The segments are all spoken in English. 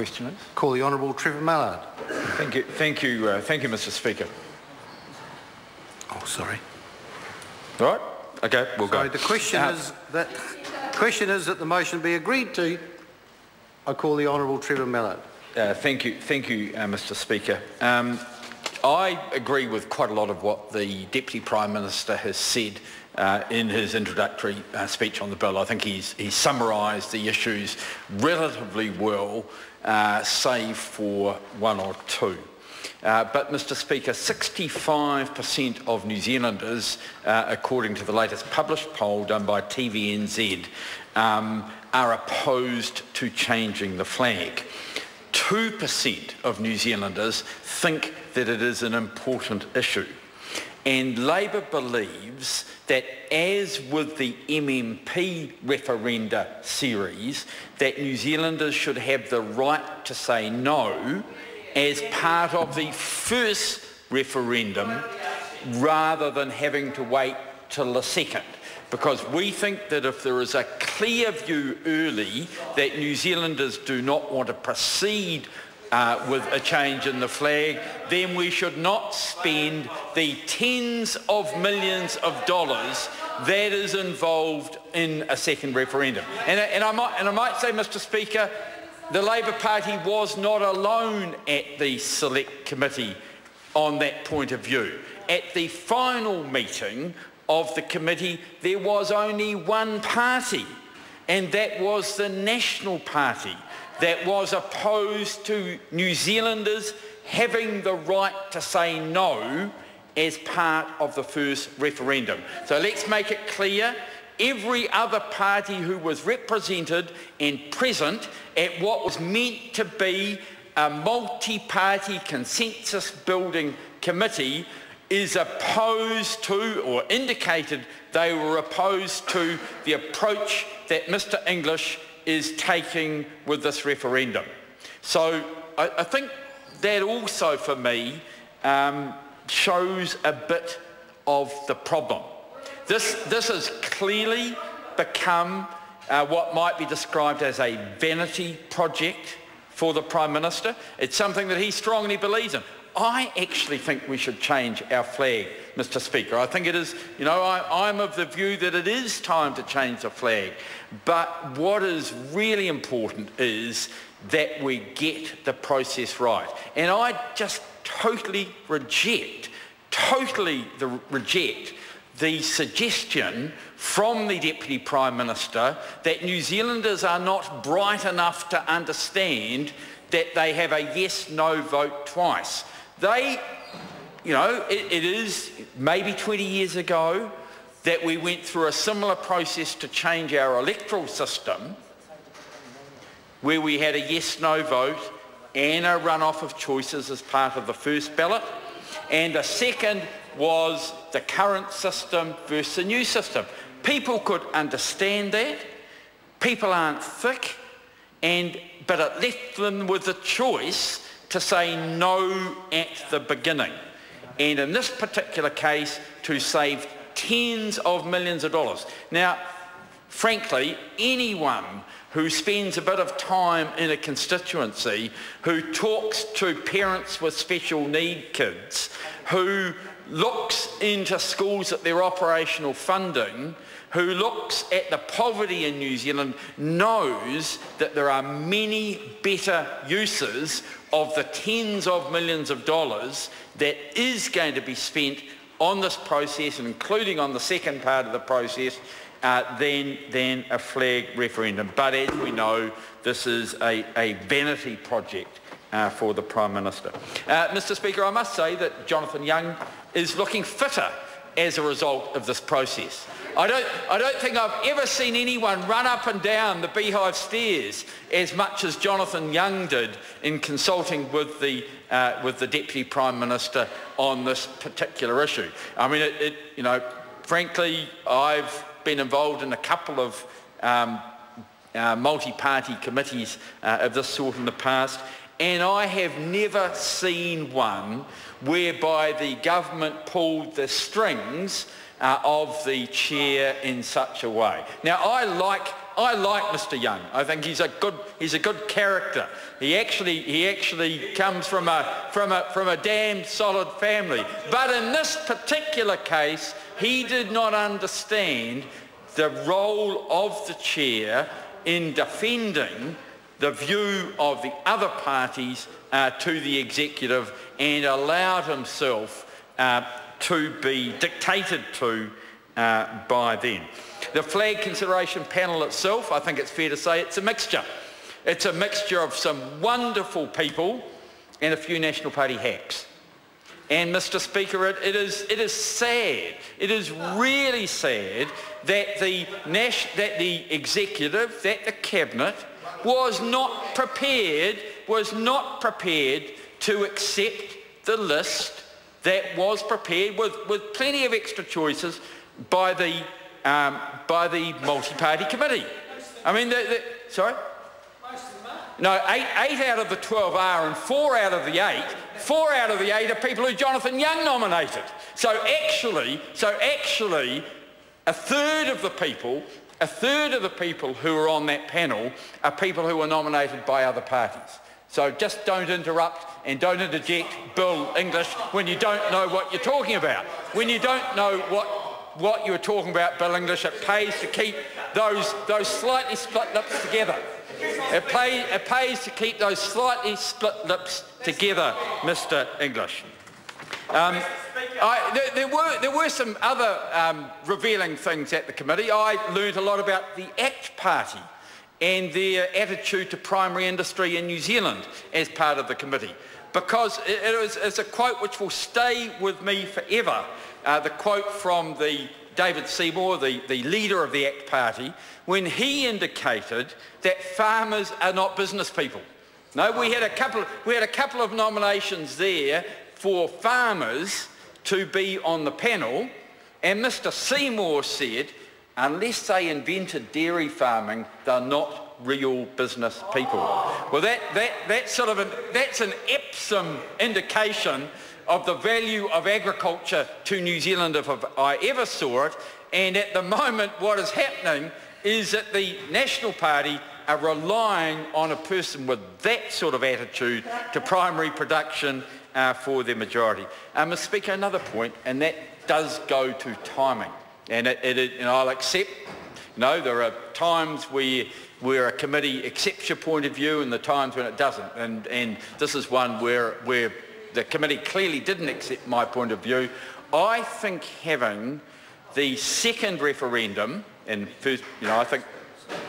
question is. Call the Honourable Trevor Mallard. Thank you, Mr. Speaker. Oh, sorry. All right. Okay, we'll go. The question is that the motion be agreed to. I call the Honourable Trevor Mallard. Thank you, Mr. Speaker. I agree with quite a lot of what the Deputy Prime Minister has said in his introductory speech on the bill. I think he's summarised the issues relatively well, save for one or two. But, Mr. Speaker, 65% of New Zealanders, according to the latest published poll done by TVNZ, are opposed to changing the flag. 2% of New Zealanders think that it is an important issue. And Labour believes that, as with the MMP referenda series, that New Zealanders should have the right to say no as part of the first referendum rather than having to wait till the second. Because we think that if there is a clear view early that New Zealanders do not want to proceed with a change in the flag, then we should not spend the tens of millions of dollars that is involved in a second referendum. And I might say, Mr. Speaker, the Labour Party was not alone at the Select Committee on that point of view. At the final meeting of the committee, there was only one party, and that was the National Party, that was opposed to New Zealanders having the right to say no as part of the first referendum. So let's make it clear, every other party who was represented and present at what was meant to be a multi-party consensus-building committee is opposed to, or indicated they were opposed to, the approach that Mr. English is taking with this referendum. So I think that also, for me, shows a bit of the problem. This has clearly become what might be described as a vanity project for the Prime Minister. It's something that he strongly believes in. I actually think we should change our flag, Mr. Speaker. I think it is, I'm of the view that it is time to change the flag. But what is really important is that we get the process right. And I just totally reject the suggestion from the Deputy Prime Minister that New Zealanders are not bright enough to understand that they have a yes-no vote twice. It is maybe 20 years ago that we went through a similar process to change our electoral system, where we had a yes-no vote and a runoff of choices as part of the first ballot, and the second was the current system versus the new system. People could understand that. People aren't thick, but it left them with a choice to say no at the beginning. And in this particular case, to save tens of millions of dollars. Now, frankly, anyone who spends a bit of time in a constituency, who talks to parents with special need kids, who looks into schools at their operational funding, who looks at the poverty in New Zealand, knows that there are many better uses of the tens of millions of dollars that is going to be spent on this process, and including on the second part of the process, than a flag referendum. But as we know, this is a vanity project for the Prime Minister. Mr. Speaker, I must say that Jonathan Young is looking fitter as a result of this process. I don't think I've ever seen anyone run up and down the Beehive stairs as much as Jonathan Young did in consulting with the Deputy Prime Minister on this particular issue. I mean, frankly, I've been involved in a couple of multi-party committees of this sort in the past, and I have never seen one whereby the government pulled the strings of the chair in such a way. Now, I like like Mr. Young. I think he's a good character. He actually comes from a damn solid family. But in this particular case, he did not understand the role of the chair in defending the view of the other parties to the executive, and allowed himself to be dictated to by them. The flag consideration panel itself, I think it's fair to say it's a mixture. It's a mixture of some wonderful people and a few National Party hacks. And Mr. Speaker, it is sad, it is really sad that the executive, that the cabinet was not prepared to accept the list that was prepared with plenty of extra choices by the multi-party committee. I mean, sorry? No, 8 out of the 12 are, and 4 out of the 8 are people who Jonathan Young nominated. So actually, a third of the people who are on that panel are people who were nominated by other parties. So just don't interrupt and don't interject, Bill English, when you don't know what you're talking about. When you don't know what you're talking about, Bill English, it pays to keep those slightly split lips together. It pays to keep those slightly split lips together, Mr. English. There were some other revealing things at the committee. I learned a lot about the ACT Party and their attitude to primary industry in New Zealand as part of the committee, because it's a quote which will stay with me forever. The quote from David Seymour, the leader of the ACT Party, when he indicated that farmers are not business people. No, we had a couple of nominations there for farmers to be on the panel, and Mr. Seymour said, unless they invented dairy farming, they're not real business people. Well, that's an Epsom indication of the value of agriculture to New Zealand if I ever saw it. And at the moment, what is happening is that the National Party are relying on a person with that sort of attitude to primary production for their majority. Mr. Speaker, another point, and that does go to timing. And I'll accept, there are times where a committee accepts your point of view and the times when it doesn't. And this is one where the committee clearly didn't accept my point of view. I think having the second referendum, and first, I think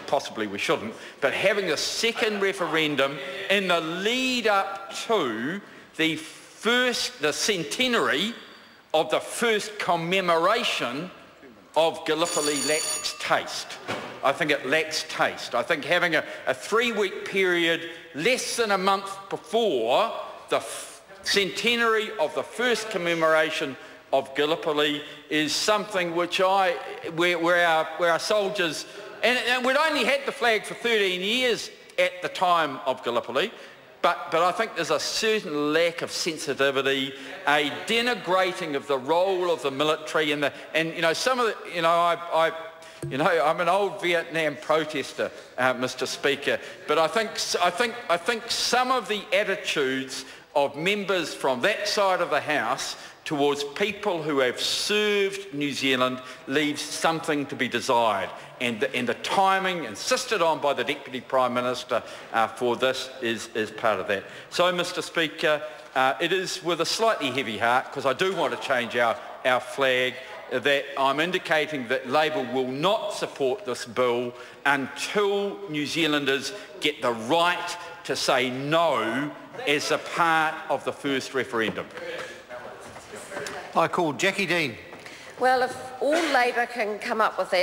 possibly we shouldn't, but having the second referendum in the lead up to the centenary of the first commemoration of Gallipoli lacks taste. I think it lacks taste. I think having a 3-week period less than a month before the centenary of the first commemoration of Gallipoli is something which where our soldiers, and we'd only had the flag for 13 years at the time of Gallipoli, but I think there's a certain lack of sensitivity, a denigrating of the role of the military, I'm an old Vietnam protester, Mr. Speaker, but I think some of the attitudes of members from that side of the House towards people who have served New Zealand leaves something to be desired. And the timing insisted on by the Deputy Prime Minister for this is part of that. So, Mr. Speaker, it is with a slightly heavy heart, because I do want to change our flag, that I'm indicating that Labour will not support this bill until New Zealanders get the right to say no as a part of the first referendum. I call Jackie Dean. Well, if all Labour can come up with that,